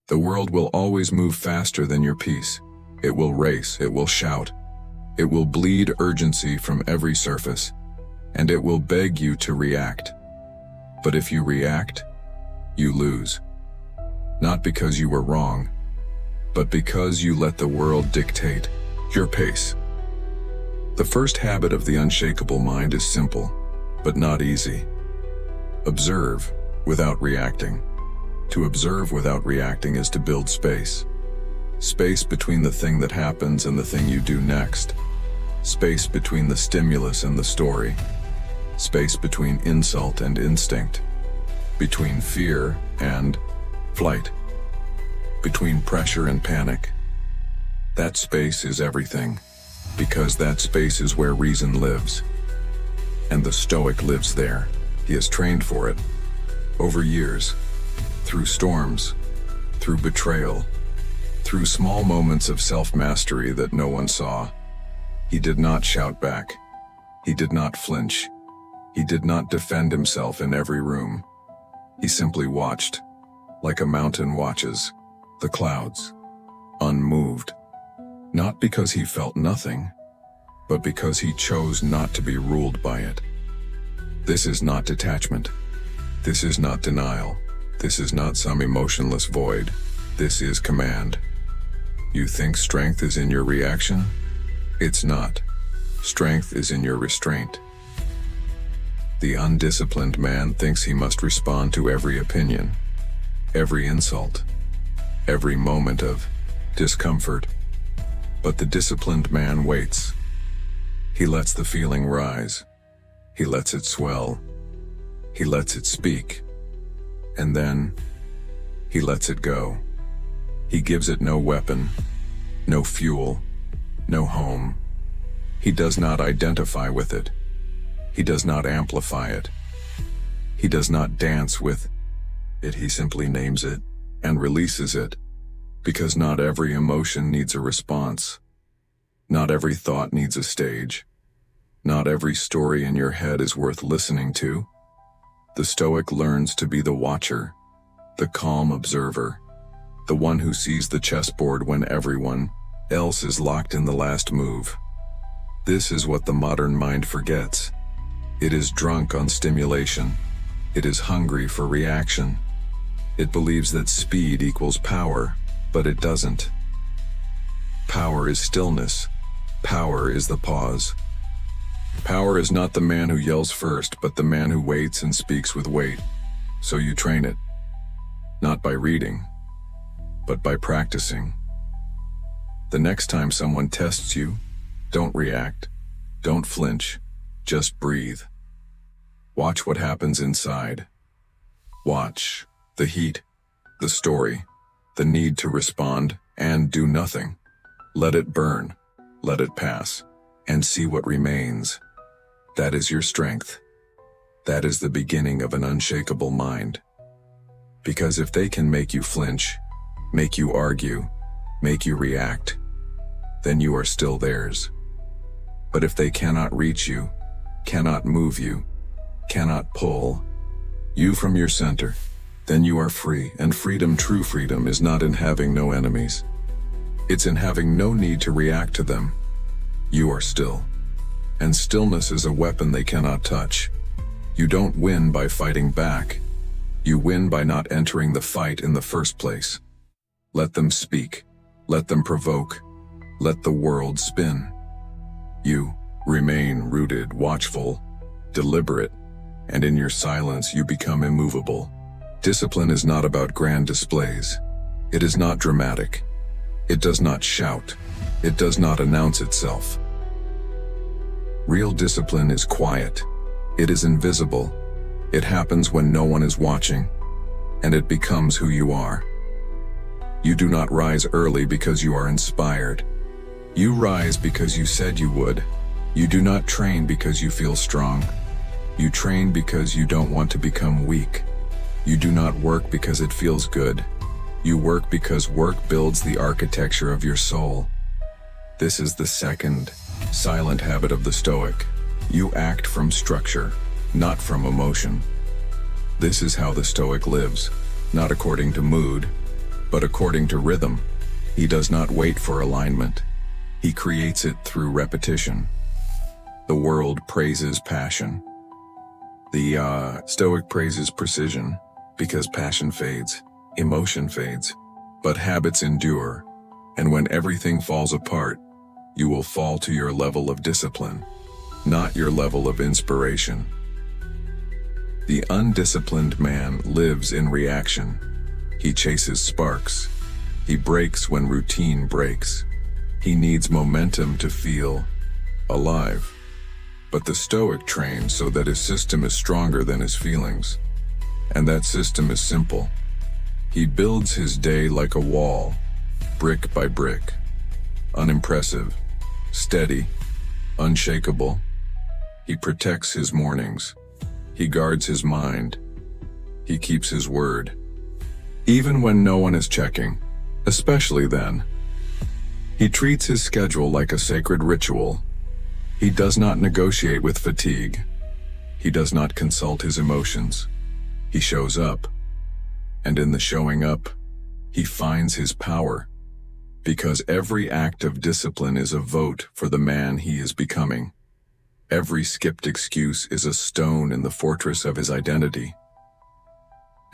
The world will always move faster than your peace. It will race, it will shout. It will bleed urgency from every surface, and it will beg you to react. But if you react, you lose. Not because you were wrong, but because you let the world dictate your pace. The first habit of the unshakable mind is simple, but not easy. Observe without reacting. To observe without reacting is to build space. Space between the thing that happens and the thing you do next. Space between the stimulus and the story. Space between insult and instinct. Between fear and flight. Between pressure and panic. That space is everything, because that space is where reason lives. And the Stoic lives there. He has trained for it. Over years. Through storms. Through betrayal. Through small moments of self-mastery that no one saw. He did not shout back. He did not flinch. He did not defend himself in every room. He simply watched, like a mountain watches, the clouds, unmoved. Not because he felt nothing, but because he chose not to be ruled by it. This is not detachment. This is not denial. This is not some emotionless void. This is command. You think strength is in your reaction? It's not. Strength is in your restraint. The undisciplined man thinks he must respond to every opinion, every insult, every moment of discomfort. But the disciplined man waits. He lets the feeling rise. He lets it swell. He lets it speak. And then he lets it go. He gives it no weapon, no fuel, no home. He does not identify with it. He does not amplify it. He does not dance with it. He simply names it and releases it, because not every emotion needs a response. Not every thought needs a stage. Not every story in your head is worth listening to. The Stoic learns to be the watcher, the calm observer, the one who sees the chessboard when everyone else is locked in the last move. This is what the modern mind forgets. It is drunk on stimulation. It is hungry for reaction. It believes that speed equals power, but it doesn't. Power is stillness. Power is the pause. Power is not the man who yells first, but the man who waits and speaks with weight. So you train it, not by reading, but by practicing. The next time someone tests you, don't react, don't flinch, just breathe. Watch what happens inside. Watch the heat, the story, the need to respond and do nothing. Let it burn, let it pass, and see what remains. That is your strength. That is the beginning of an unshakable mind. Because if they can make you flinch, make you argue, make you react, then you are still theirs. But if they cannot reach you, cannot move you, cannot pull you from your center, then you are free, and freedom, true freedom, is not in having no enemies. It's in having no need to react to them. You are still. And stillness is a weapon they cannot touch. You don't win by fighting back. You win by not entering the fight in the first place. Let them speak. Let them provoke. Let the world spin. You remain rooted, watchful, deliberate, and in your silence you become immovable. Discipline is not about grand displays. It is not dramatic. It does not shout. It does not announce itself. Real discipline is quiet. It is invisible. It happens when no one is watching, and it becomes who you are. You do not rise early because you are inspired. You rise because you said you would. You do not train because you feel strong. You train because you don't want to become weak. You do not work because it feels good. You work because work builds the architecture of your soul. This is the second, silent habit of the Stoic. You act from structure, not from emotion. This is how the Stoic lives, not according to mood, But according to rhythm, he does not wait for alignment. He creates it through repetition. The world praises passion. The Stoic praises precision because passion fades, emotion fades, but habits endure. And when everything falls apart, you will fall to your level of discipline, not your level of inspiration. The undisciplined man lives in reaction. He chases sparks. He breaks when routine breaks. He needs momentum to feel alive. But the Stoic trains so that his system is stronger than his feelings. And that system is simple. He builds his day like a wall, brick by brick. Unimpressive, steady, unshakable. He protects his mornings. He guards his mind. He keeps his word. Even when no one is checking, especially then. He treats his schedule like a sacred ritual. He does not negotiate with fatigue. He does not consult his emotions. He shows up. And in the showing up, he finds his power. Because every act of discipline is a vote for the man he is becoming. Every skipped excuse is a stone in the fortress of his identity.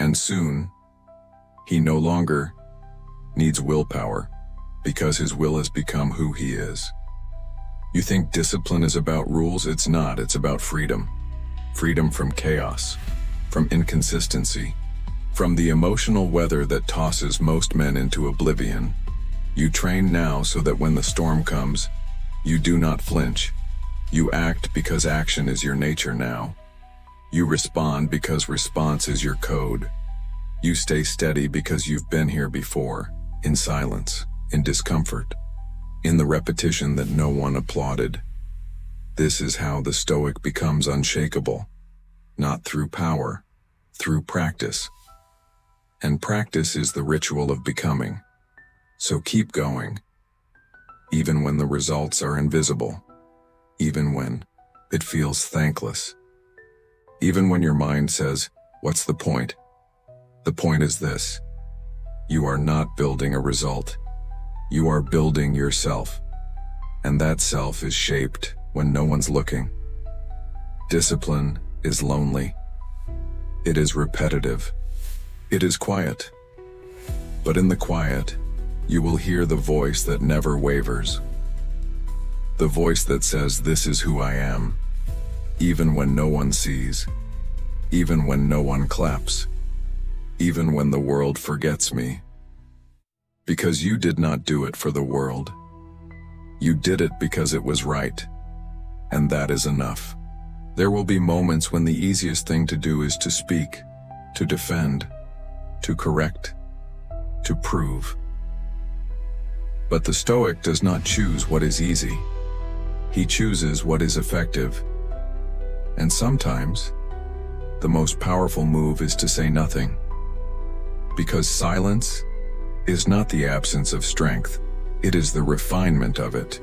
And soon, he no longer needs willpower, because his will has become who he is. You think discipline is about rules? It's not. It's about freedom. Freedom from chaos, from inconsistency, from the emotional weather that tosses most men into oblivion. You train now so that when the storm comes, you do not flinch. You act because action is your nature now. You respond because response is your code. You stay steady because you've been here before, in silence, in discomfort, in the repetition that no one applauded. This is how the Stoic becomes unshakable, not through power, through practice. And practice is the ritual of becoming. So keep going, even when the results are invisible, even when it feels thankless, even when your mind says, "What's the point?" The point is this: you are not building a result. You are building yourself, and that self is shaped when no one's looking. Discipline is lonely. It is repetitive. It is quiet. But in the quiet, you will hear the voice that never wavers. The voice that says, "This is who I am," even when no one sees, even when no one claps, even when the world forgets me. Because you did not do it for the world. You did it because it was right. And that is enough. There will be moments when the easiest thing to do is to speak, to defend, to correct, to prove. But the Stoic does not choose what is easy. He chooses what is effective. And sometimes, the most powerful move is to say nothing. Because silence is not the absence of strength, it is the refinement of it.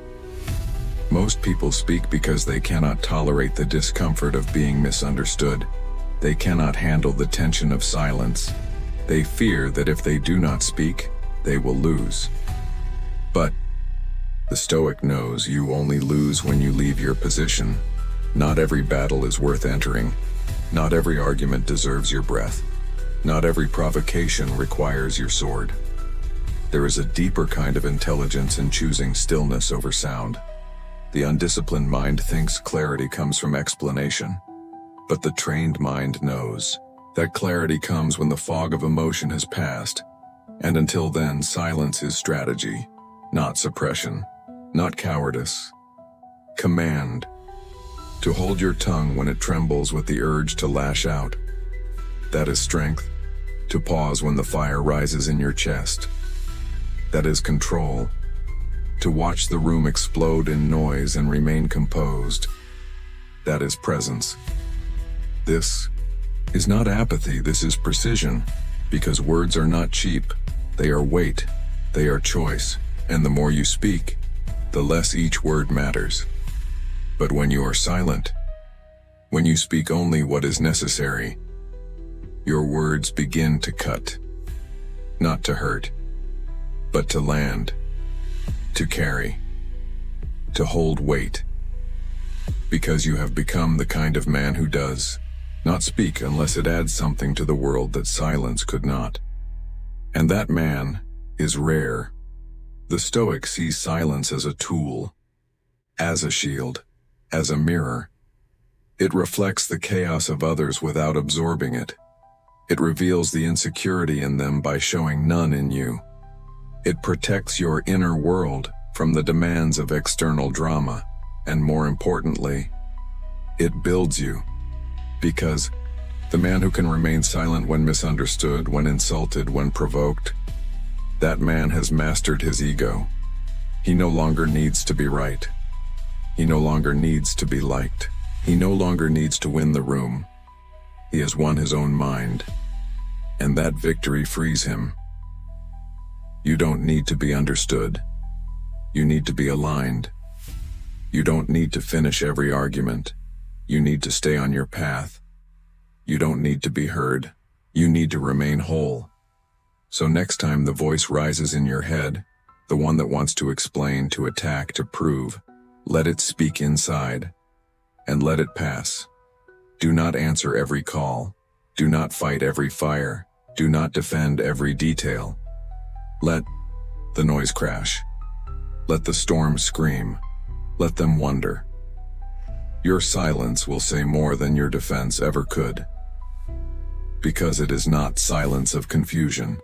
Most people speak because they cannot tolerate the discomfort of being misunderstood. They cannot handle the tension of silence. They fear that if they do not speak, they will lose. But the Stoic knows you only lose when you leave your position. Not every battle is worth entering. Not every argument deserves your breath. Not every provocation requires your sword. There is a deeper kind of intelligence in choosing stillness over sound. The undisciplined mind thinks clarity comes from explanation. But the trained mind knows that clarity comes when the fog of emotion has passed. And until then, silence is strategy, not suppression, not cowardice. Command. To hold your tongue when it trembles with the urge to lash out. That is strength. To pause when the fire rises in your chest. That is control. To watch the room explode in noise and remain composed. That is presence. This is not apathy, this is precision, because words are not cheap. They are weight, they are choice, and the more you speak, the less each word matters. But when you are silent, when you speak only what is necessary, your words begin to cut, not to hurt. but to land, to carry, to hold weight. Because you have become the kind of man who does not speak unless it adds something to the world that silence could not. And that man is rare. The Stoic sees silence as a tool, as a shield, as a mirror. It reflects the chaos of others without absorbing it. It reveals the insecurity in them by showing none in you. It protects your inner world from the demands of external drama, and more importantly, it builds you. Because the man who can remain silent when misunderstood, when insulted, when provoked, that man has mastered his ego. He no longer needs to be right. He no longer needs to be liked. He no longer needs to win the room. He has won his own mind, and that victory frees him. You don't need to be understood. You need to be aligned. You don't need to finish every argument. You need to stay on your path. You don't need to be heard. You need to remain whole. So next time the voice rises in your head, the one that wants to explain, to attack, to prove, let it speak inside, and let it pass. Do not answer every call. Do not fight every fire. Do not defend every detail. Let the noise crash. Let the storm scream. Let them wonder. Your silence will say more than your defense ever could. Because it is not silence of confusion.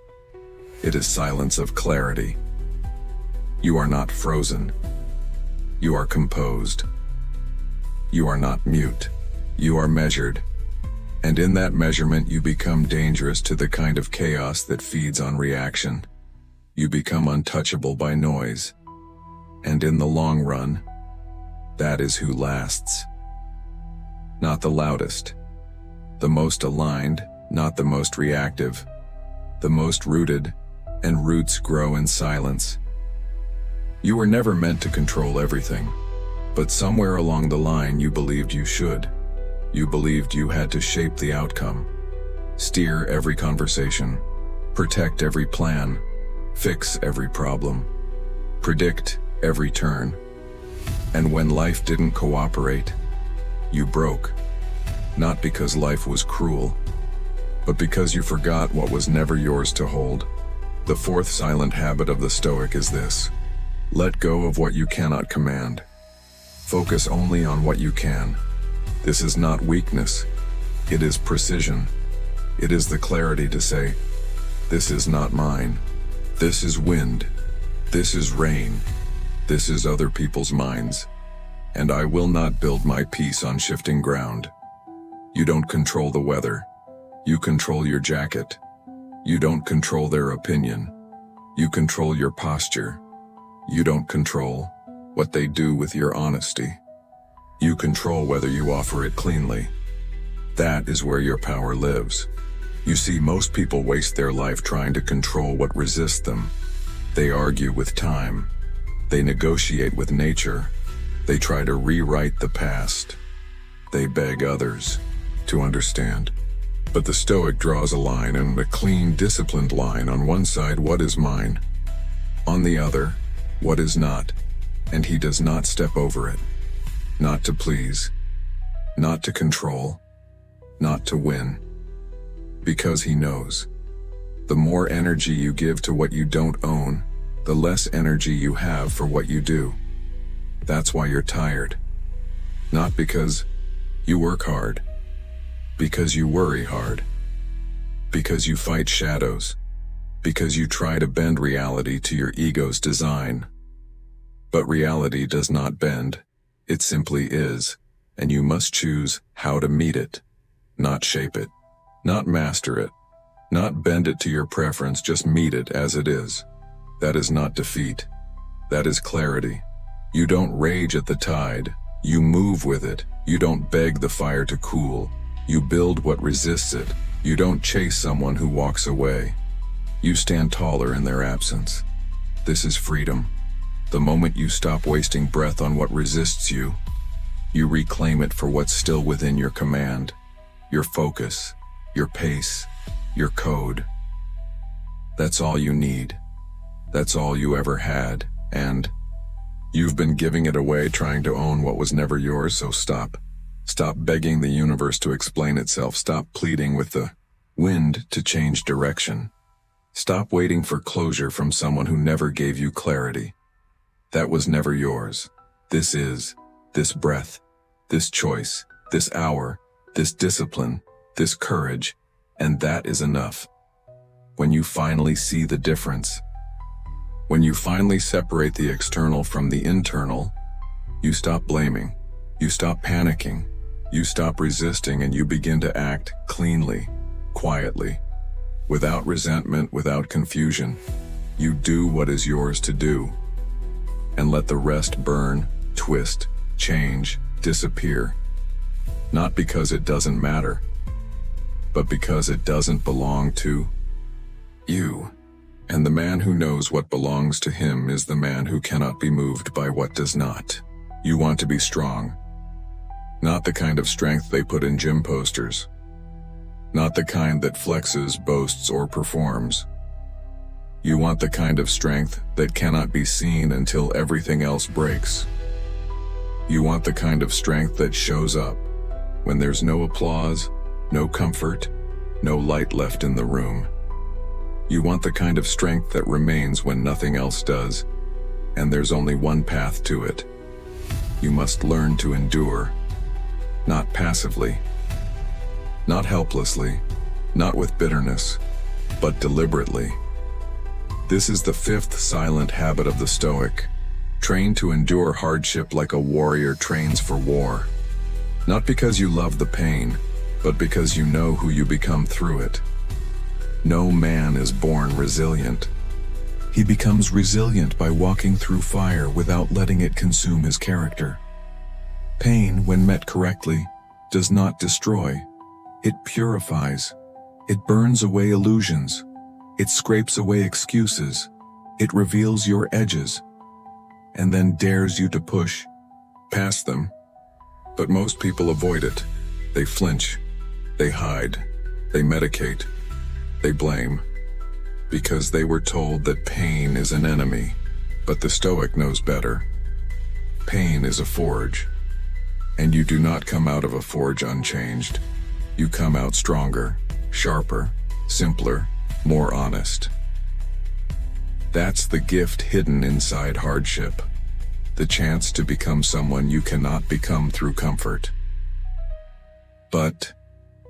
It is silence of clarity. You are not frozen. You are composed. You are not mute. You are measured. And in that measurement you become dangerous to the kind of chaos that feeds on reaction. You become untouchable by noise. And in the long run, that is who lasts. Not the loudest. The most aligned, not the most reactive. The most rooted, and roots grow in silence. You were never meant to control everything, but somewhere along the line you believed you should. You believed you had to shape the outcome, steer every conversation, protect every plan, fix every problem, predict every turn. And when life didn't cooperate, you broke. Not because life was cruel, but because you forgot what was never yours to hold. The fourth silent habit of the Stoic is this: let go of what you cannot command. Focus only on what you can. This is not weakness. It is precision. It is the clarity to say, this is not mine. This is wind. This is rain. This is other people's minds. And I will not build my peace on shifting ground. You don't control the weather. You control your jacket. You don't control their opinion. You control your posture. You don't control what they do with your honesty. You control whether you offer it cleanly. That is where your power lives. You see, most people waste their life trying to control what resists them. They argue with time. They negotiate with nature. They try to rewrite the past. They beg others to understand. But the Stoic draws a line, and a clean, disciplined line. On one side, what is mine? On the other, what is not? And he does not step over it. Not to please, not to control, not to win. Because he knows. The more energy you give to what you don't own, the less energy you have for what you do. That's why you're tired. Not because you work hard. Because you worry hard. Because you fight shadows. Because you try to bend reality to your ego's design. But reality does not bend. It simply is, and you must choose how to meet it. Not shape it. Not master it. Not bend it to your preference, just meet it as it is. That is not defeat. That is clarity. You don't rage at the tide. You move with it. You don't beg the fire to cool. You build what resists it. You don't chase someone who walks away. You stand taller in their absence. This is freedom. The moment you stop wasting breath on what resists you, you reclaim it for what's still within your command, your focus, your pace, your code. That's all you need. That's all you ever had, and you've been giving it away trying to own what was never yours, so stop. Stop begging the universe to explain itself. Stop pleading with the wind to change direction. Stop waiting for closure from someone who never gave you clarity. That was never yours. This breath, this choice, this hour, this discipline, this courage, and that is enough. When you finally see the difference, when you finally separate the external from the internal, you stop blaming, you stop panicking, you stop resisting, and you begin to act cleanly, quietly, without resentment, without confusion. You do what is yours to do, and let the rest burn, twist, change, disappear. Not because it doesn't matter, but because it doesn't belong to you. And the man who knows what belongs to him is the man who cannot be moved by what does not. You want to be strong. Not the kind of strength they put in gym posters. Not the kind that flexes, boasts, or performs. You want the kind of strength that cannot be seen until everything else breaks. You want the kind of strength that shows up when there's no applause, no comfort, no light left in the room. You want the kind of strength that remains when nothing else does, and there's only one path to it. You must learn to endure, not passively, not helplessly, not with bitterness, but deliberately. This is the fifth silent habit of the Stoic. Train to endure hardship like a warrior trains for war. Not because you love the pain, but because you know who you become through it. No man is born resilient. He becomes resilient by walking through fire without letting it consume his character. Pain, when met correctly, does not destroy. It purifies. It burns away illusions. It scrapes away excuses. It reveals your edges, and then dares you to push past them. But most people avoid it. They flinch. They hide. They medicate. They blame. Because they were told that pain is an enemy. But the Stoic knows better. Pain is a forge. And you do not come out of a forge unchanged. You come out stronger, sharper, simpler, more honest. That's the gift hidden inside hardship. The chance to become someone you cannot become through comfort. But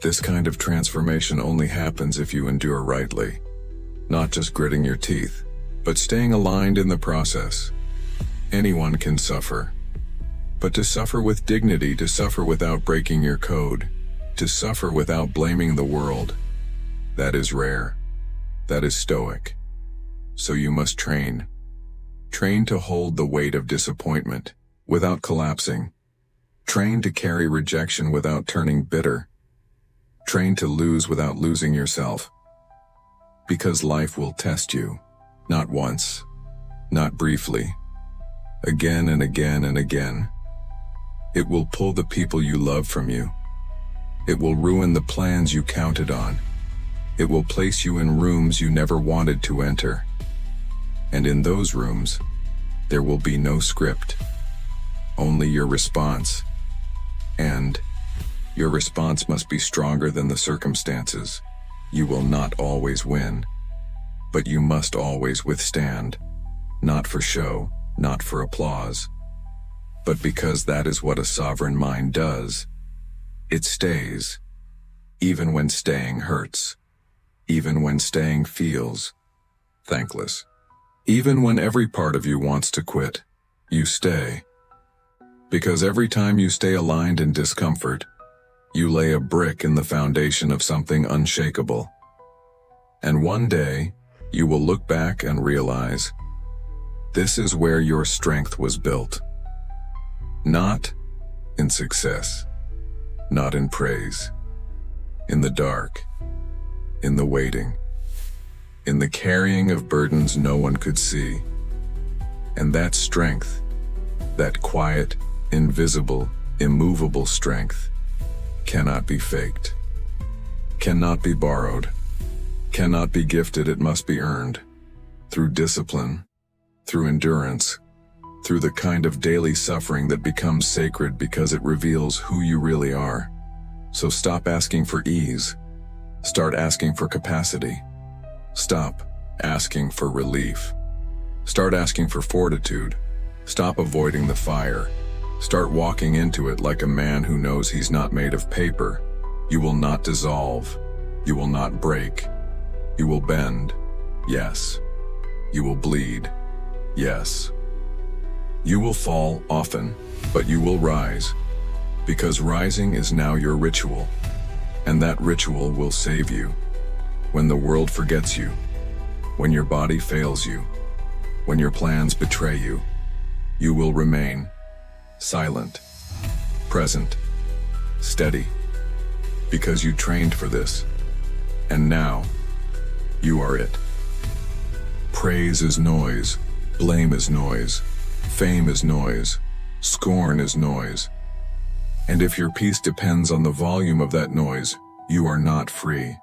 this kind of transformation only happens if you endure rightly. Not just gritting your teeth, but staying aligned in the process. Anyone can suffer. But to suffer with dignity, to suffer without breaking your code, to suffer without blaming the world, that is rare. That is Stoic. So you must train. Train to hold the weight of disappointment without collapsing. Train to carry rejection without turning bitter. Train to lose without losing yourself. Because life will test you, not once, not briefly, again and again and again. It will pull the people you love from you. It will ruin the plans you counted on. It will place you in rooms you never wanted to enter. And in those rooms, there will be no script, only your response. And your response must be stronger than the circumstances. You will not always win, but you must always withstand, not for show, not for applause, but because that is what a sovereign mind does. It stays, even when staying hurts, even when staying feels thankless, even when every part of you wants to quit, you stay. Because every time you stay aligned in discomfort, you lay a brick in the foundation of something unshakable. And one day, you will look back and realize, this is where your strength was built. Not in success, not in praise, in the dark, in the waiting, in the carrying of burdens no one could see. And that strength, that quiet, invisible, immovable strength, cannot be faked, cannot be borrowed, cannot be gifted. It must be earned through discipline, through endurance, through the kind of daily suffering that becomes sacred because it reveals who you really are. So stop asking for ease. Start asking for capacity. Stop asking for relief. Start asking for fortitude. Stop avoiding the fire. Start walking into it like a man who knows he's not made of paper. You will not dissolve. You will not break. You will bend. Yes. You will bleed. Yes. You will fall often, but you will rise, because rising is now your ritual, and that ritual will save you. When the world forgets you, when your body fails you, when your plans betray you, you will remain silent, present, steady, because you trained for this, and now you are it. Praise is noise, blame is noise. Fame is noise. Scorn is noise. And if your peace depends on the volume of that noise, you are not free.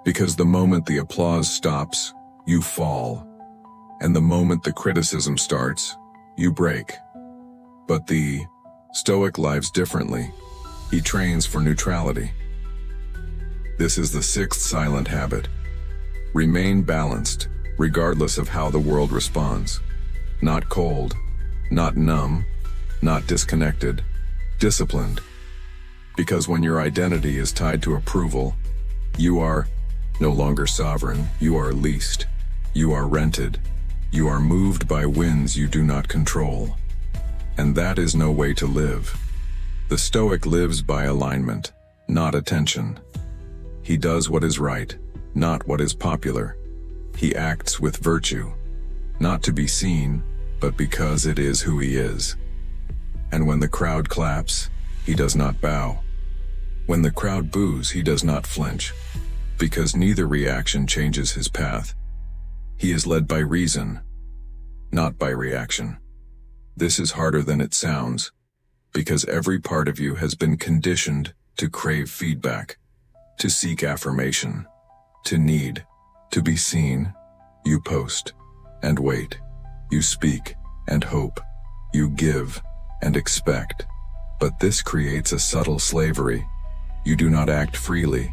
Because the moment the applause stops, you fall. And the moment the criticism starts, you break. But the Stoic lives differently. He trains for neutrality. This is the sixth silent habit. Remain balanced, regardless of how the world responds. Not cold, not numb, not disconnected, disciplined. Because when your identity is tied to approval, you are no longer sovereign, you are leased, you are rented, you are moved by winds you do not control. And that is no way to live. The Stoic lives by alignment, not attention. He does what is right, not what is popular. He acts with virtue, not to be seen, but because it is who he is. And when the crowd claps, he does not bow. When the crowd boos, he does not flinch, because neither reaction changes his path. He is led by reason, not by reaction. This is harder than it sounds, because every part of you has been conditioned to crave feedback, to seek affirmation, to need, to be seen. You post and wait. You speak and hope. You give and expect. But this creates a subtle slavery. You do not act freely.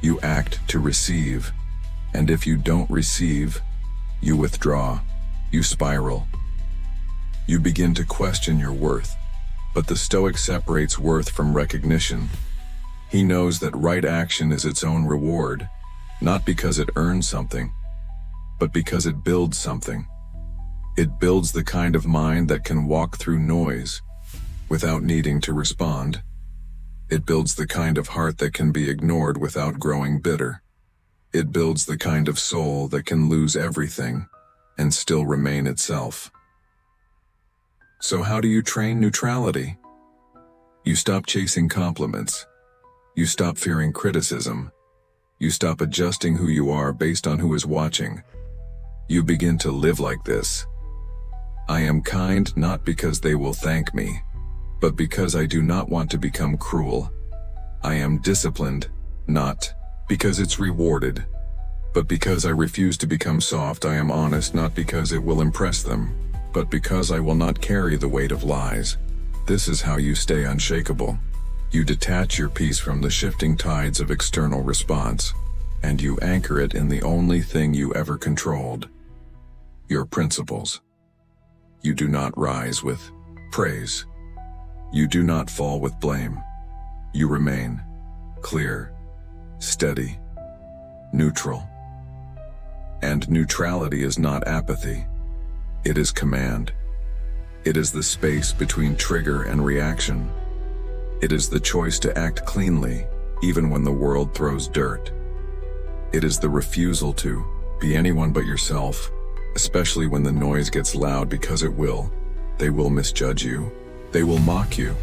You act to receive. And if you don't receive, you withdraw. You spiral. You begin to question your worth. But the Stoic separates worth from recognition. He knows that right action is its own reward, not because it earns something, but because it builds something. It builds the kind of mind that can walk through noise without needing to respond. It builds the kind of heart that can be ignored without growing bitter. It builds the kind of soul that can lose everything and still remain itself. So how do you train neutrality? You stop chasing compliments. You stop fearing criticism. You stop adjusting who you are based on who is watching. You begin to live like this. I am kind not because they will thank me, but because I do not want to become cruel. I am disciplined, not because it's rewarded, but because I refuse to become soft. I am honest not because it will impress them, but because I will not carry the weight of lies. This is how you stay unshakable. You detach your peace from the shifting tides of external response, and you anchor it in the only thing you ever controlled: your principles. You do not rise with praise. You do not fall with blame. You remain clear, steady, neutral. And neutrality is not apathy. It is command. It is the space between trigger and reaction. It is the choice to act cleanly, even when the world throws dirt. It is the refusal to be anyone but yourself, especially when the noise gets loud, because it will. They will misjudge you. They will mock you.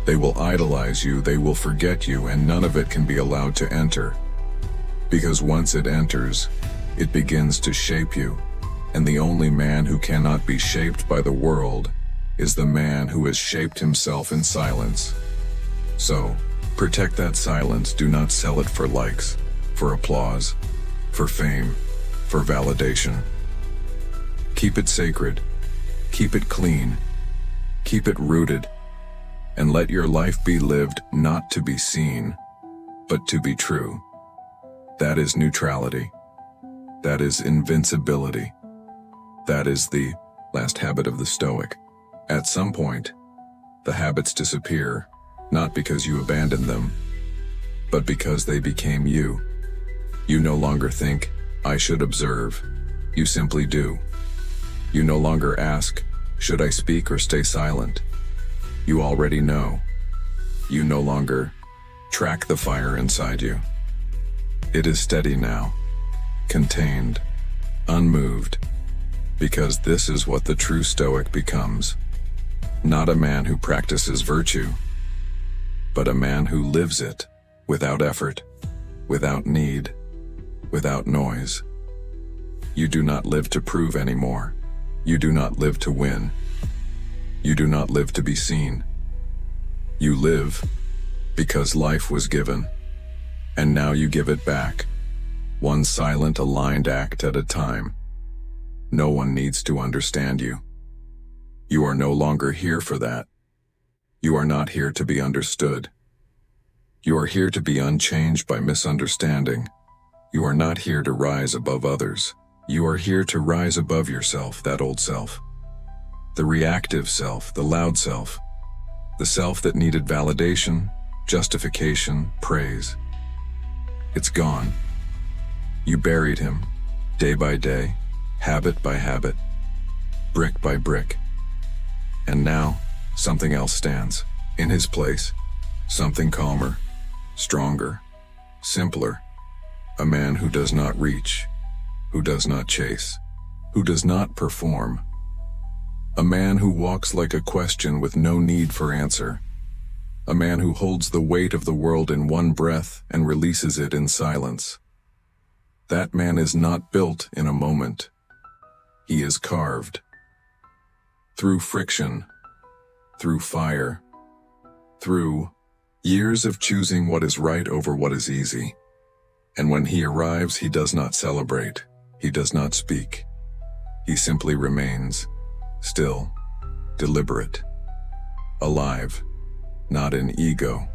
They will idolize you. They will forget you, and none of it can be allowed to enter. Because once it enters, it begins to shape you. And the only man who cannot be shaped by the world is the man who has shaped himself in silence. So, protect that silence. Do not sell it for likes, for applause, for fame, for validation. Keep it sacred. Keep it clean. Keep it rooted. And let your life be lived not to be seen, but to be true. That is neutrality. That is invincibility. That is the last habit of the Stoic. At some point, the habits disappear, not because you abandoned them, but because they became you. You no longer think, I should observe. You simply do. You no longer ask, should I speak or stay silent? You already know. You no longer track the fire inside you. It is steady now, contained, unmoved, because this is what the true Stoic becomes. Not a man who practices virtue, but a man who lives it without effort, without need, without noise. You do not live to prove anymore. You do not live to win. You do not live to be seen. You live because life was given, and now you give it back, one silent, aligned act at a time. No one needs to understand you. You are no longer here for that. You are not here to be understood. You are here to be unchanged by misunderstanding. You are not here to rise above others. You are here to rise above yourself, that old self. The reactive self, the loud self. The self that needed validation, justification, praise. It's gone. You buried him, day by day, habit by habit, brick by brick. And now, something else stands in his place. Something calmer, stronger, simpler. A man who does not reach, who does not chase, who does not perform. A man who walks like a question with no need for answer. A man who holds the weight of the world in one breath and releases it in silence. That man is not built in a moment. He is carved. Through friction, through fire, through years of choosing what is right over what is easy. And when he arrives, he does not celebrate. He does not speak. He simply remains, still, deliberate, alive, not in ego,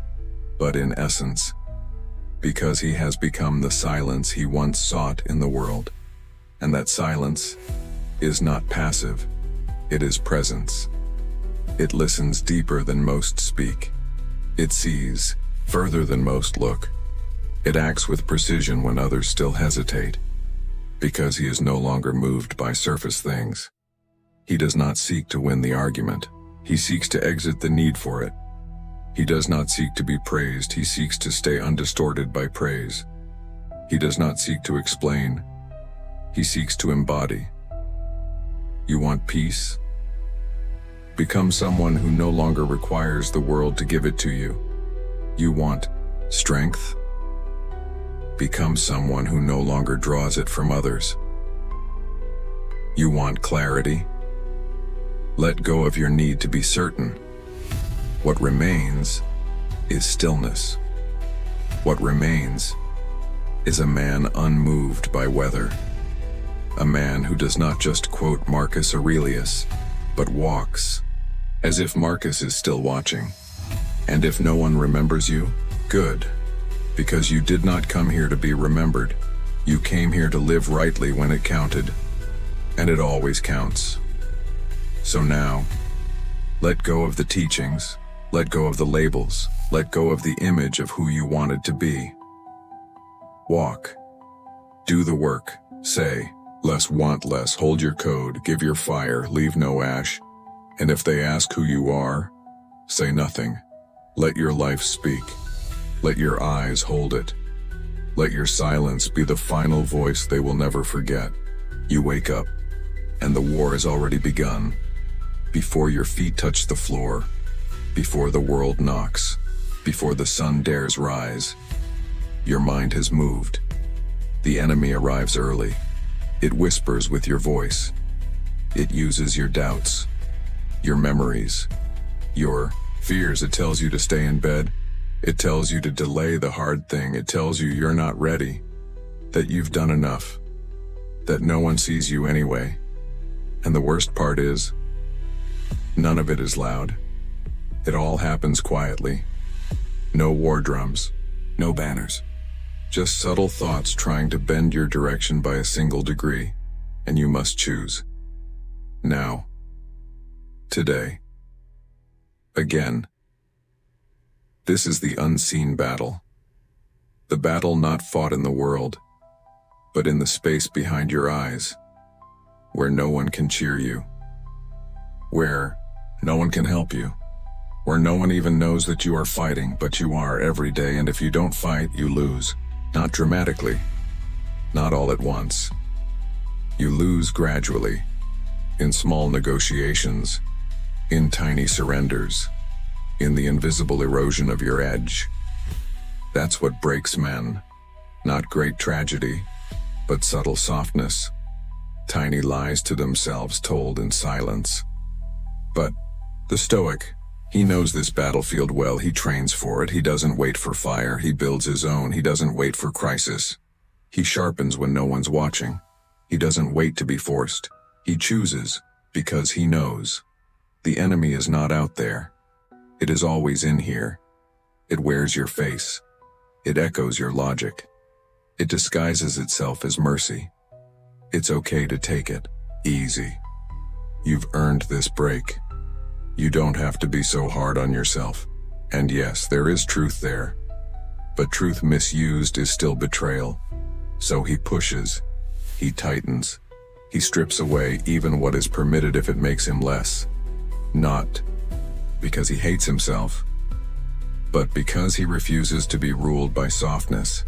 but in essence, because he has become the silence he once sought in the world. And that silence is not passive, it is presence. It listens deeper than most speak. It sees further than most look. It acts with precision when others still hesitate, because he is no longer moved by surface things. He does not seek to win the argument. He seeks to exit the need for it. He does not seek to be praised. He seeks to stay undistorted by praise. He does not seek to explain. He seeks to embody. You want peace? Become someone who no longer requires the world to give it to you. You want strength? Become someone who no longer draws it from others. You want clarity? Let go of your need to be certain. What remains is stillness. What remains is a man unmoved by weather. A man who does not just quote Marcus Aurelius, but walks as if Marcus is still watching. And if no one remembers you, good. Because you did not come here to be remembered. You came here to live rightly when it counted. And it always counts. So now, let go of the teachings, let go of the labels, let go of the image of who you wanted to be. Walk. Do the work. Say, less want less, hold your code, give your fire, leave no ash. And if they ask who you are, say nothing. Let your life speak. Let your eyes hold it. Let your silence be the final voice they will never forget. You wake up, and the war has already begun. Before your feet touch the floor, before the world knocks, before the sun dares rise, your mind has moved. The enemy arrives early. It whispers with your voice. It uses your doubts, your memories, your fears. It tells you to stay in bed. It tells you to delay the hard thing. It tells you you're not ready, that you've done enough, that no one sees you anyway. And the worst part is, none of it is loud. It all happens quietly. No war drums, no banners. Just subtle thoughts trying to bend your direction by a single degree, and you must choose. Now. Today. Again. This is the unseen battle. The battle not fought in the world, but in the space behind your eyes, where no one can cheer you, where no one can help you, where no one even knows that you are fighting, but you are every day, and if you don't fight, you lose. Not dramatically, not all at once. You lose gradually, in small negotiations, in tiny surrenders, in the invisible erosion of your edge. That's what breaks men. Not great tragedy, but subtle softness, tiny lies to themselves told in silence. But the Stoic, he knows this battlefield well. He trains for it. He doesn't wait for fire. He builds his own. He doesn't wait for crisis. He sharpens when no one's watching. He doesn't wait to be forced. He chooses because he knows. The enemy is not out there. It is always in here. It wears your face. It echoes your logic. It disguises itself as mercy. It's okay to take it easy. You've earned this break. You don't have to be so hard on yourself. And yes, there is truth there. But truth misused is still betrayal. So he pushes, he tightens, he strips away even what is permitted if it makes him less. Not because he hates himself, but because he refuses to be ruled by softness.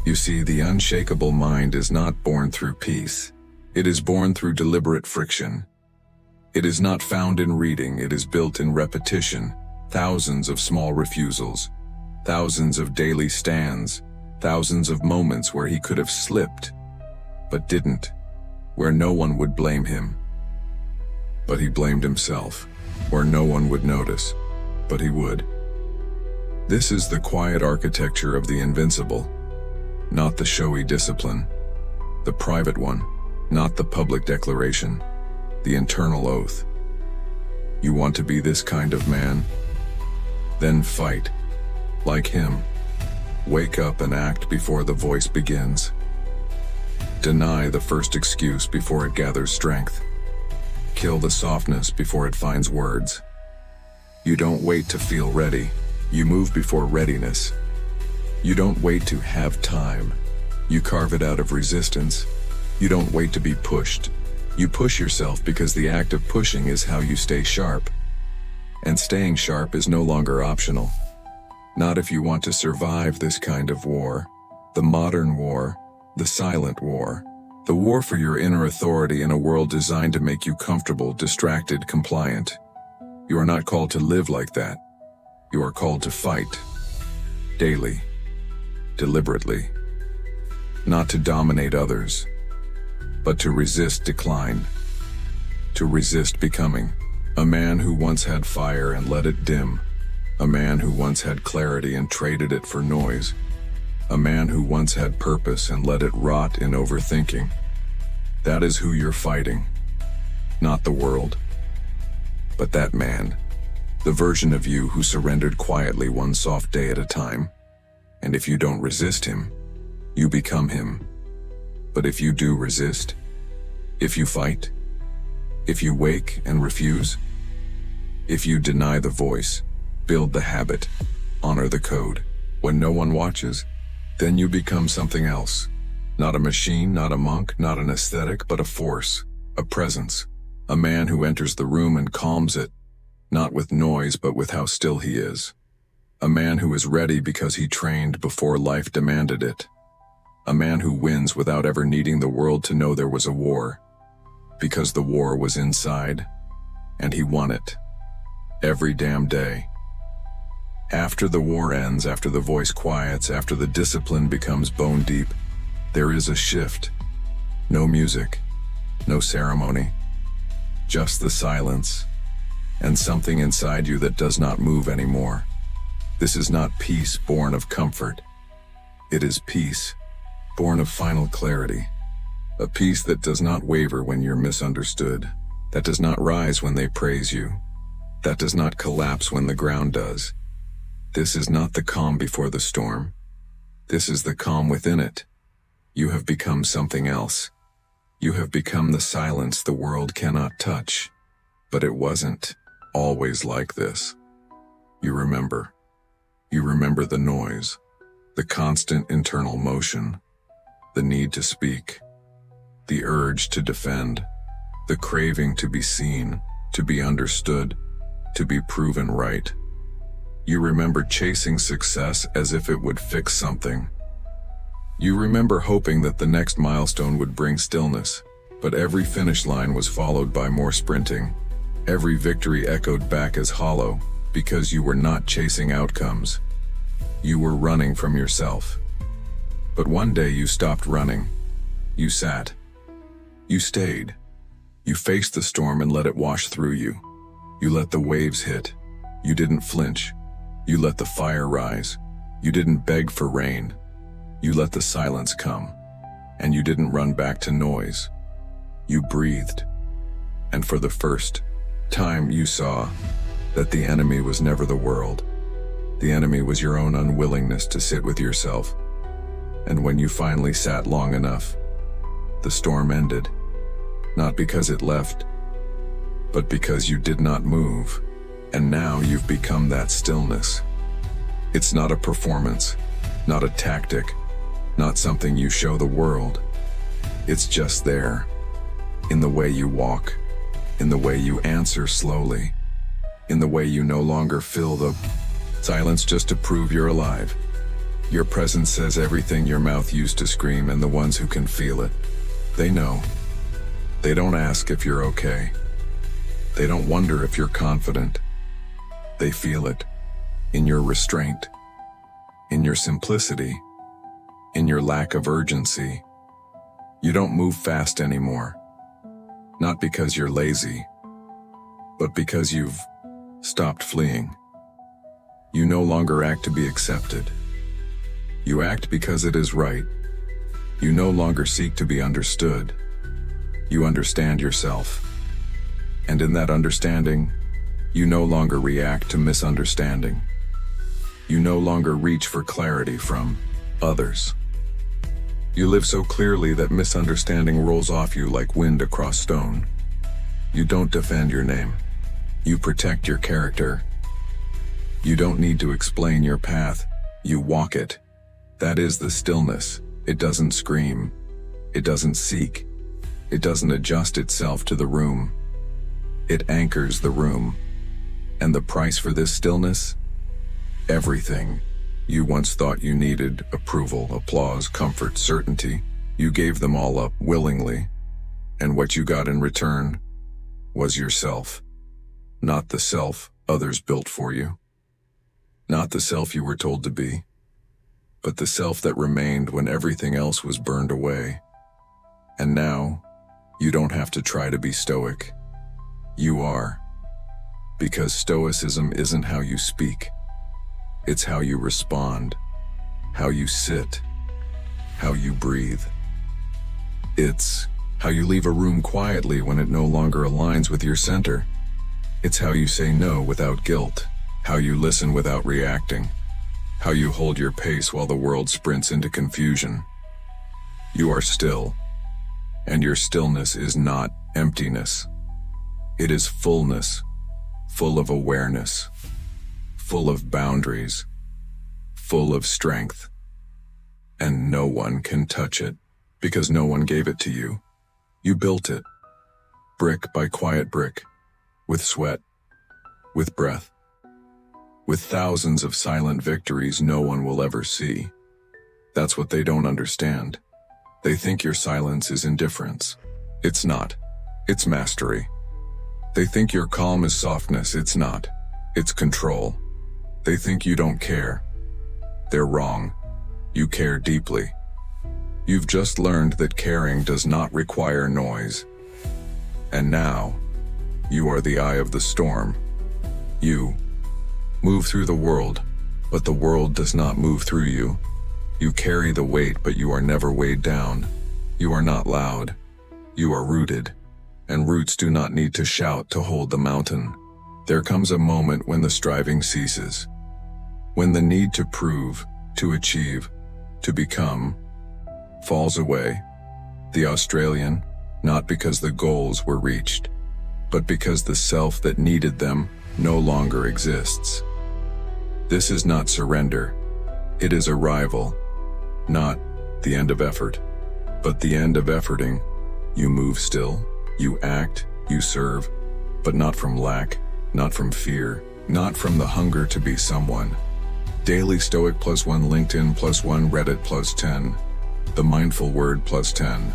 You see, the unshakable mind is not born through peace. It is born through deliberate friction. It is not found in reading, it is built in repetition, thousands of small refusals, thousands of daily stands, thousands of moments where he could have slipped, but didn't, where no one would blame him. But he blamed himself, where no one would notice, but he would. This is the quiet architecture of the invincible, not the showy discipline, the private one, not the public declaration. The internal oath. You want to be this kind of man? Then fight. Like him. Wake up and act before the voice begins. Deny the first excuse before it gathers strength. Kill the softness before it finds words. You don't wait to feel ready. You move before readiness. You don't wait to have time. You carve it out of resistance. You don't wait to be pushed. You push yourself because the act of pushing is how you stay sharp. And staying sharp is no longer optional. Not if you want to survive this kind of war. The modern war, the silent war. The war for your inner authority in a world designed to make you comfortable, distracted, compliant. You are not called to live like that. You are called to fight. Daily. Deliberately. Not to dominate others, but to resist decline, to resist becoming. A man who once had fire and let it dim. A man who once had clarity and traded it for noise. A man who once had purpose and let it rot in overthinking. That is who you're fighting. Not the world, but that man. The version of you who surrendered quietly one soft day at a time. And if you don't resist him, you become him. But if you do resist, if you fight, if you wake and refuse, if you deny the voice, build the habit, honor the code, when no one watches, then you become something else. Not a machine, not a monk, not an aesthetic, but a force, a presence, a man who enters the room and calms it, not with noise but with how still he is. A man who is ready because he trained before life demanded it. A man who wins without ever needing the world to know there was a war, because the war was inside, and he won it. Every damn day. After the war ends, after the voice quiets, after the discipline becomes bone deep, there is a shift. No music, no ceremony, just the silence, and something inside you that does not move anymore. This is not peace born of comfort. It is peace born of final clarity, A peace that does not waver when you're misunderstood, that does not rise when they praise you, that does not collapse when the ground does. This is not the calm before the storm. This is the calm within it. You have become something else. You have become the silence the world cannot touch. But it wasn't always like this. You remember. You remember the noise, the constant internal motion, the need to speak, the urge to defend, the craving to be seen, to be understood, to be proven right. You remember chasing success as if it would fix something. You remember hoping that the next milestone would bring stillness, but every finish line was followed by more sprinting. Every victory echoed back as hollow, because you were not chasing outcomes. You were running from yourself. But one day you stopped running. You sat. You stayed. You faced the storm and let it wash through you. You let the waves hit. You didn't flinch. You let the fire rise. You didn't beg for rain. You let the silence come. And you didn't run back to noise. You breathed. And for the first time you saw that the enemy was never the world. The enemy was your own unwillingness to sit with yourself. And when you finally sat long enough, the storm ended. Not because it left, but because you did not move. And now you've become that stillness. It's not a performance, not a tactic, not something you show the world. It's just there, in the way you walk, in the way you answer slowly, in the way you no longer fill the silence just to prove you're alive. Your presence says everything your mouth used to scream, and the ones who can feel it, they know. They don't ask if you're okay. They don't wonder if you're confident. They feel it in your restraint, in your simplicity, in your lack of urgency. You don't move fast anymore. Not because you're lazy, but because you've stopped fleeing. You no longer act to be accepted. You act because it is right. You no longer seek to be understood. You understand yourself. And in that understanding, you no longer react to misunderstanding. You no longer reach for clarity from others. You live so clearly that misunderstanding rolls off you like wind across stone. You don't defend your name. You protect your character. You don't need to explain your path. You walk it. That is the stillness. It doesn't scream. It doesn't seek. It doesn't adjust itself to the room. It anchors the room. And the price for this stillness? Everything. You once thought you needed approval, applause, comfort, certainty. You gave them all up willingly. And what you got in return was yourself. Not the self others built for you. Not the self you were told to be. But the self that remained when everything else was burned away. And now, you don't have to try to be stoic. You are. Because stoicism isn't how you speak. It's how you respond, how you sit, how you breathe. It's how you leave a room quietly when it no longer aligns with your center. It's how you say no without guilt, how you listen without reacting, how you hold your pace while the world sprints into confusion. You are still, and your stillness is not emptiness. It is fullness, full of awareness, full of boundaries, full of strength. And no one can touch it, because no one gave it to you. You built it, brick by quiet brick, with sweat, with breath, with thousands of silent victories no one will ever see. That's what they don't understand. They think your silence is indifference. It's not. It's mastery. They think your calm is softness. It's not. It's control. They think you don't care. They're wrong. You care deeply. You've just learned that caring does not require noise. And now, you are the eye of the storm. You move through the world, but the world does not move through you. You carry the weight, but you are never weighed down. You are not loud. You are rooted. And roots do not need to shout to hold the mountain. There comes a moment when the striving ceases. When the need to prove, to achieve, to become, falls away. The Australian, not because the goals were reached, but because the self that needed them no longer exists. This is not surrender. It is arrival, not the end of effort, but the end of efforting. You move still, you act, you serve, but not from lack, not from fear, not from the hunger to be someone. Daily Stoic +1, LinkedIn +1, Reddit +10, The Mindful Word +10,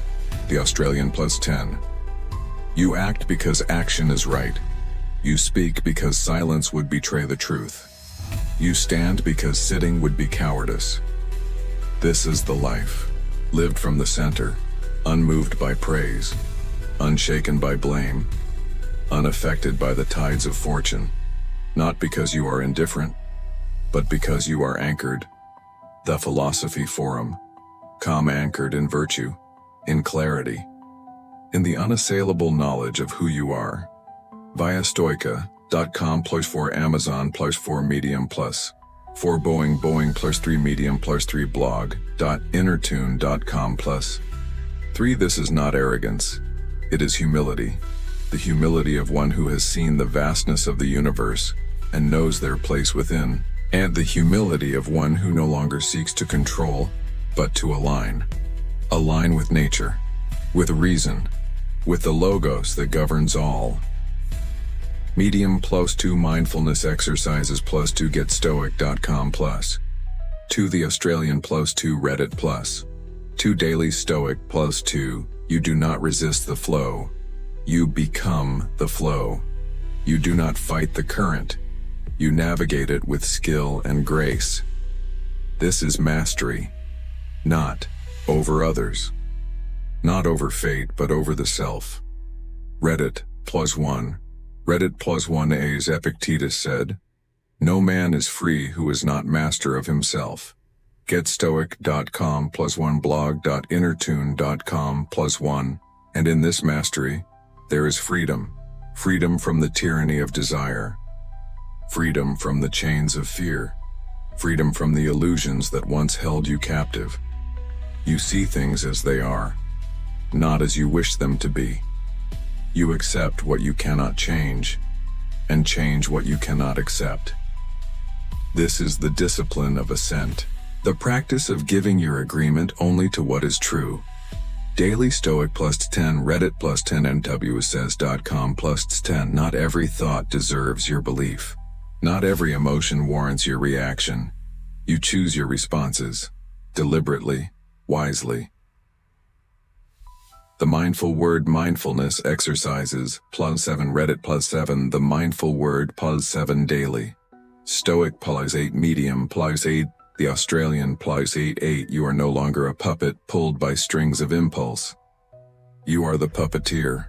The Australian +10. You act because action is right. You speak because silence would betray the truth. You stand because sitting would be cowardice. This is the life, lived from the center, unmoved by praise, unshaken by blame, unaffected by the tides of fortune, not because you are indifferent, but because you are anchored. The Philosophy Forum, calm anchored in virtue, in clarity, in the unassailable knowledge of who you are. Via stoica.com +4 Amazon +4 Medium +4 Boeing +3 Medium +3 blog.innertune.com +3. This is not arrogance. It is humility. The humility of one who has seen the vastness of the universe and knows their place within. And the humility of one who no longer seeks to control, but to align. Align with nature, with reason, with the logos that governs all. Medium +2 mindfulness exercises +2 getstoic.com +2 the Australian +2 Reddit +2 daily Stoic +2 you do not resist the flow. You become the flow. You do not fight the current. You navigate it with skill and grace. This is mastery, not over others, not over fate, but over the self. Reddit +1. Reddit +1a's Epictetus said, "No man is free who is not master of himself." Getstoic.com +1 blog.innertune.com +1. And in this mastery, there is freedom. Freedom from the tyranny of desire. Freedom from the chains of fear. Freedom from the illusions that once held you captive. You see things as they are, not as you wish them to be. You accept what you cannot change, and change what you cannot accept. This is the discipline of ascent, the practice of giving your agreement only to what is true. Daily Stoic +10 Reddit +10 nwsays.com +10 Not every thought deserves your belief. Not every emotion warrants your reaction. You choose your responses, deliberately, wisely. The Mindful Word mindfulness exercises +7 Reddit +7 The Mindful Word +7 daily. Stoic +8 Medium +8 The Australian +8 You are no longer a puppet pulled by strings of impulse. You are the puppeteer.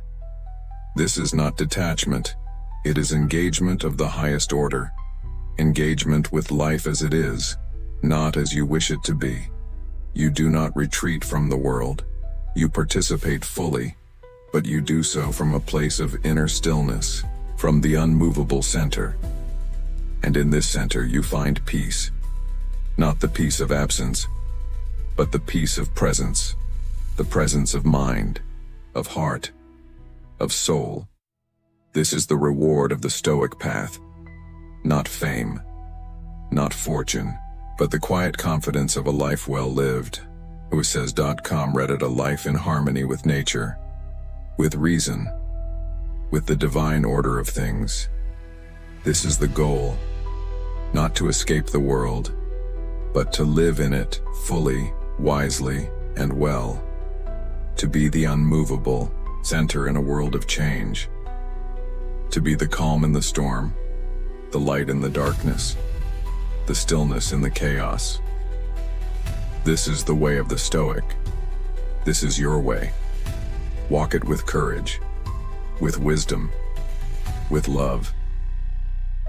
This is not detachment. It is engagement of the highest order. Engagement with life as it is, not as you wish it to be. You do not retreat from the world. You participate fully, but you do so from a place of inner stillness, from the unmovable center. And in this center you find peace. Not the peace of absence, but the peace of presence. The presence of mind, of heart, of soul. This is the reward of the Stoic path. Not fame, not fortune, but the quiet confidence of a life well lived. Whosays.com Reddit A life in harmony with nature, with reason, with the divine order of things. This is the goal, not to escape the world, but to live in it fully, wisely, and well. To be the unmovable center in a world of change. To be the calm in the storm, the light in the darkness, the stillness in the chaos. This is the way of the Stoic. This is your way. Walk it with courage, with wisdom, with love,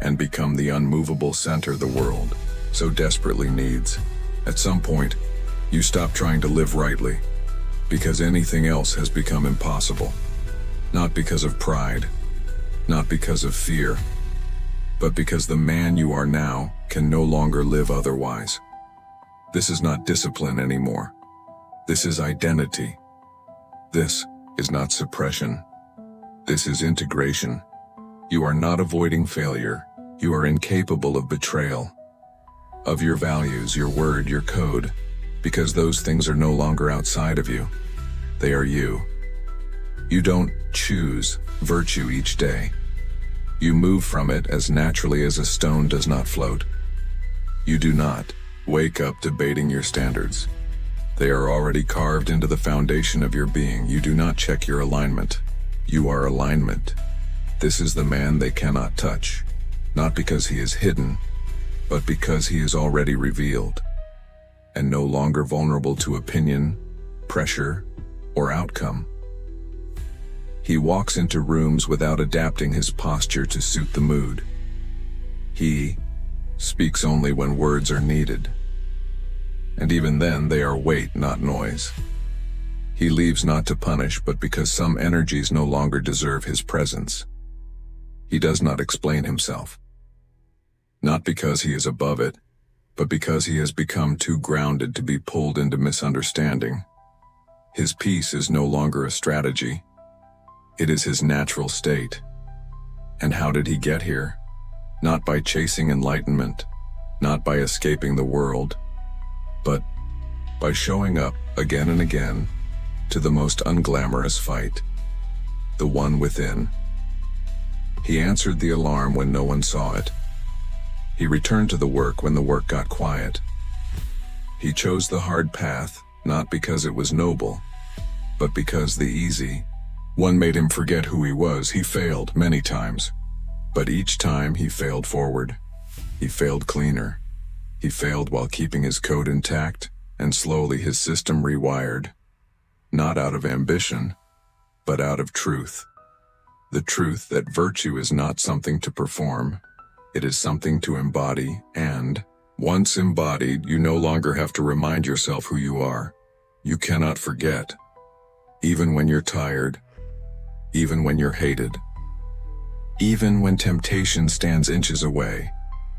and become the unmovable center the world so desperately needs. At some point, you stop trying to live rightly because anything else has become impossible. Not because of pride, not because of fear, but because the man you are now can no longer live otherwise. This is not discipline anymore. This is identity. This is not suppression. This is integration. You are not avoiding failure. You are incapable of betrayal, of your values, your word, your code, because those things are no longer outside of you. They are you. You don't choose virtue each day. You move from it as naturally as a stone does not float. You do not wake up debating your standards. They are already carved into the foundation of your being. You do not check your alignment. You are alignment. This is the man they cannot touch, not because he is hidden, but because he is already revealed, and no longer vulnerable to opinion, pressure, or outcome. He walks into rooms without adapting his posture to suit the mood. He speaks only when words are needed, and even then they are weight, not noise. He leaves not to punish, but because some energies no longer deserve his presence. He does not explain himself, not because he is above it, but because he has become too grounded to be pulled into misunderstanding. His peace is no longer a strategy. It is his natural state. And how did he get here? Not by chasing enlightenment, not by escaping the world, but by showing up again and again to the most unglamorous fight, the one within. He answered the alarm when no one saw it. He returned to the work when the work got quiet. He chose the hard path, not because it was noble, but because the easy one made him forget who he was. He failed many times, but each time he failed forward. He failed cleaner. He failed while keeping his code intact, and slowly his system rewired, not out of ambition, but out of truth. The truth that virtue is not something to perform. It is something to embody, and once embodied, you no longer have to remind yourself who you are. You cannot forget, even when you're tired, even when you're hated, even when temptation stands inches away.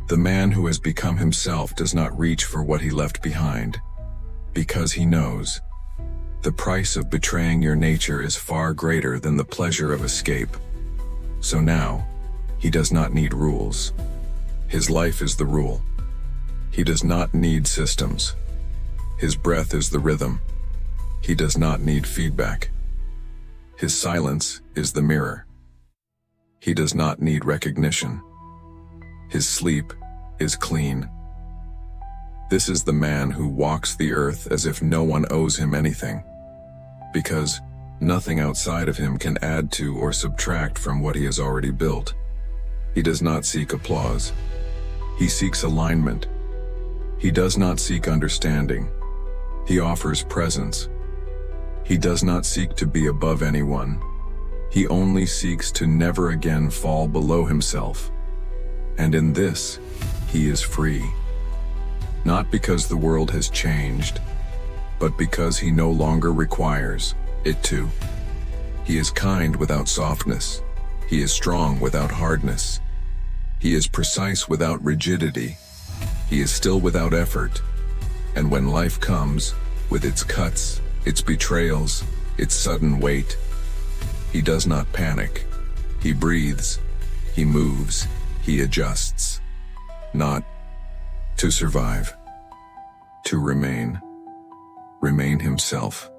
The man who has become himself does not reach for what he left behind, because he knows the price of betraying your nature is far greater than the pleasure of escape. So now, he does not need rules. His life is the rule. He does not need systems. His breath is the rhythm. He does not need feedback. His silence is the mirror. He does not need recognition. His sleep is clean. This is the man who walks the earth as if no one owes him anything, because nothing outside of him can add to or subtract from what he has already built. He does not seek applause. He seeks alignment. He does not seek understanding. He offers presence. He does not seek to be above anyone. He only seeks to never again fall below himself. And in this, he is free. Not because the world has changed, but because he no longer requires it to. He is kind without softness. He is strong without hardness. He is precise without rigidity. He is still without effort. And when life comes, with its cuts, its betrayals, its sudden weight, he does not panic. He breathes. He moves. He adjusts. Not to survive, to remain. Remain himself.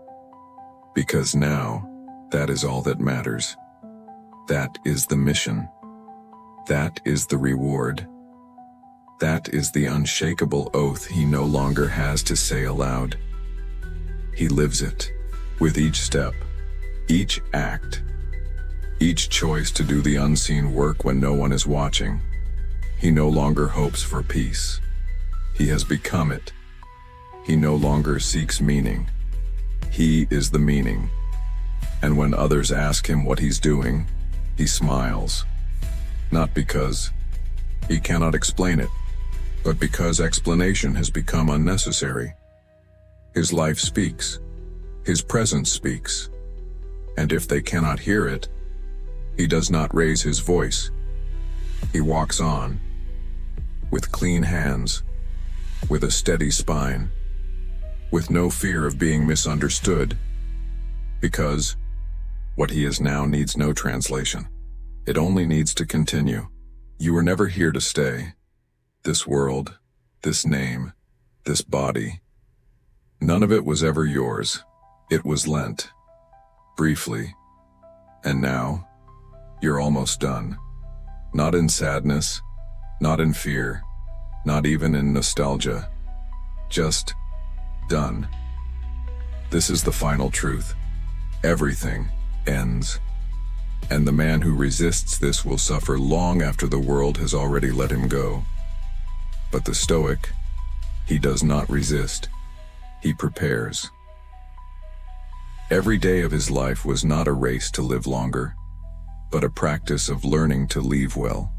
Because now, that is all that matters. That is the mission. That is the reward. That is the unshakable oath he no longer has to say aloud. He lives it, with each step, each act, each choice to do the unseen work when no one is watching. He no longer hopes for peace. He has become it. He no longer seeks meaning. He is the meaning. And when others ask him what he's doing, he smiles. Not because he cannot explain it, but because explanation has become unnecessary. His life speaks. His presence speaks, and if they cannot hear it, he does not raise his voice. He walks on, with clean hands, with a steady spine, with no fear of being misunderstood, because what he is now needs no translation. It only needs to continue. You were never here to stay. This world, this name, this body, none of it was ever yours. It was lent, briefly, and now, you're almost done. Not in sadness, not in fear, not even in nostalgia. Just done. This is the final truth. Everything ends. And the man who resists this will suffer long after the world has already let him go. But the Stoic, he does not resist. He prepares. Every day of his life was not a race to live longer, but a practice of learning to leave well,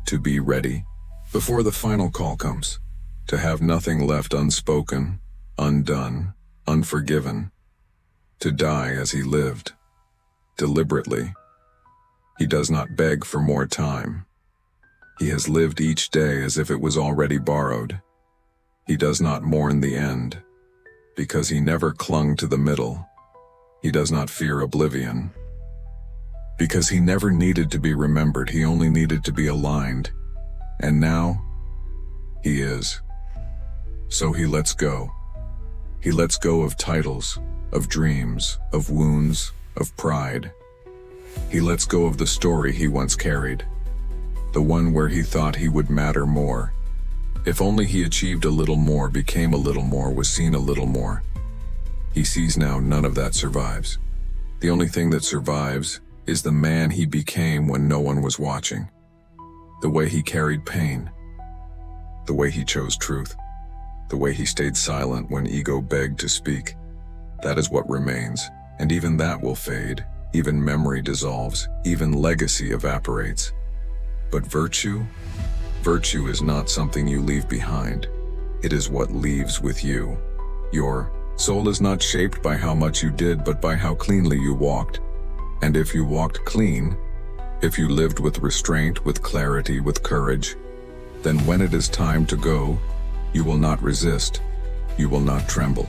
to be ready before the final call comes, to have nothing left unspoken, undone, unforgiven, to die as he lived, deliberately. He does not beg for more time. He has lived each day as if it was already borrowed. He does not mourn the end, because he never clung to the middle. He does not fear oblivion, because he never needed to be remembered. He only needed to be aligned. And now, he is. So he lets go. He lets go of titles, of dreams, of wounds, of pride. He lets go of the story he once carried, the one where he thought he would matter more. If only he achieved a little more, became a little more, was seen a little more. He sees now none of that survives. The only thing that survives is the man he became when no one was watching. The way he carried pain. The way he chose truth. The way he stayed silent when ego begged to speak. That is what remains, and even that will fade. Even memory dissolves. Even legacy evaporates. But virtue? Virtue is not something you leave behind. It is what leaves with you. Your soul is not shaped by how much you did, but by how cleanly you walked. And if you walked clean, if you lived with restraint, with clarity, with courage, then when it is time to go, you will not resist. You will not tremble.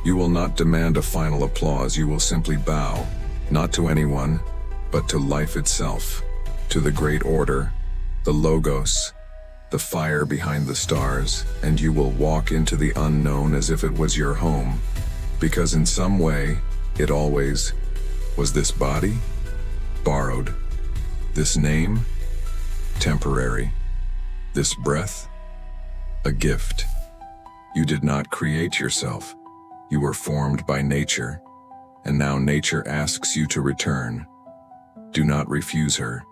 You will not demand a final applause. You will simply bow, not to anyone, but to life itself, to the great order, the logos, the fire behind the stars, and you will walk into the unknown as if it was your home, because in some way, it always was. This body, borrowed. This name, temporary. This breath, a gift. You did not create yourself. You were formed by nature, and now nature asks you to return. Do not refuse her.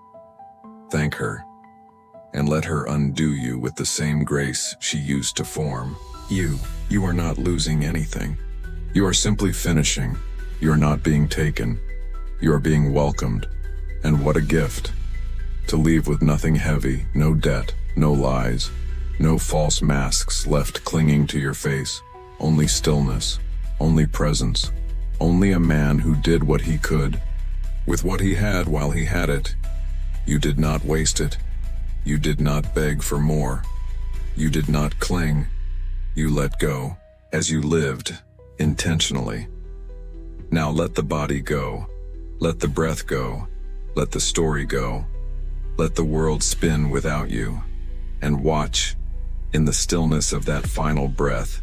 Thank her, and let her undo you with the same grace she used to form. You are not losing anything. You are simply finishing. You are not being taken. You are being welcomed. And what a gift. To leave with nothing heavy, no debt, no lies, no false masks left clinging to your face. Only stillness, only presence, only a man who did what he could, with what he had while he had it. You did not waste it. You did not beg for more. You did not cling. You let go, as you lived, intentionally. Now let the body go. Let the breath go. Let the story go. Let the world spin without you. And watch, in the stillness of that final breath,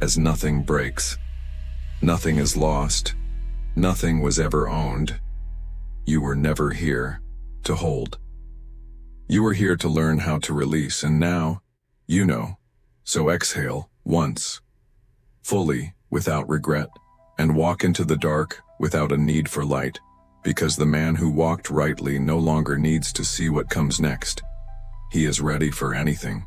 as nothing breaks. Nothing is lost. Nothing was ever owned. You were never here to hold. You were here to learn how to release, and now, you know. So exhale, once, fully, without regret, and walk into the dark without a need for light, because the man who walked rightly no longer needs to see what comes next. He is ready for anything.